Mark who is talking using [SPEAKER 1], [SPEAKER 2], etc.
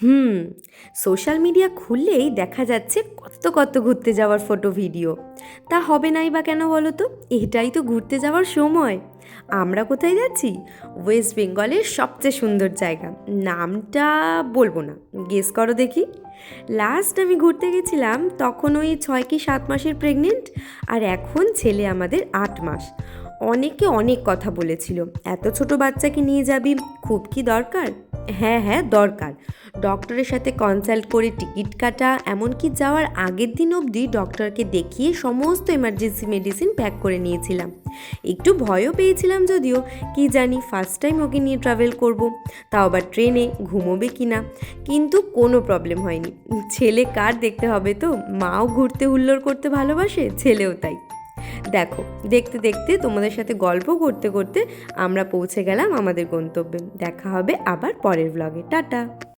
[SPEAKER 1] হুম social media খুললেই দেখা যাচ্ছে কত কত ঘুরতে যাওয়ার ফটো ভিডিও। তা হবে নাই বা কেন বলো তো? এটাই তো ঘুরতে যাওয়ার সময়। আমরা কোথায় যাচ্ছি? ওয়েস্ট বেঙ্গলের সবচেয়ে সুন্দর জায়গা। নামটা বলবো না, গেস করো দেখি। লাস্ট আমি ঘুরতে গেছিলাম তখন ওই 6 কি 7 মাসের প্রেগনেন্ট, আর এখন ছেলে আমাদের 8 মাস। অনেকে অনেক কথা বলেছিল, এত ছোট বাচ্চাকে নিয়ে যাবি, খুব কি দরকার? হ্যাঁ হ্যাঁ দরকার। ডক্টরের সাথে কনসাল্ট করে টিকিট কাটা, এমনকি যাওয়ার আগের দিন অবধি ডক্টরকে দেখিয়ে সমস্ত এমার্জেন্সি মেডিসিন প্যাক করে নিয়েছিলাম। একটু ভয়ও পেয়েছিলাম যদিও, কি জানি ফার্স্ট টাইম ওকে নিয়ে ট্রাভেল করব, তাও আবার ট্রেনে, ঘুমোবে কি না। কিন্তু কোনো প্রবলেম হয়নি। ছেলে কার দেখতে হবে তো, মাও ঘুরতে হুল্লোড় করতে ভালোবাসে, ছেলেও তাই। দেখো, দেখতে দেখতে তোমাদের সাথে গল্প করতে করতে আমরা পৌঁছে গেলাম আমাদের গন্তব্যে। দেখা হবে আবার পরের ব্লগে। টাটা।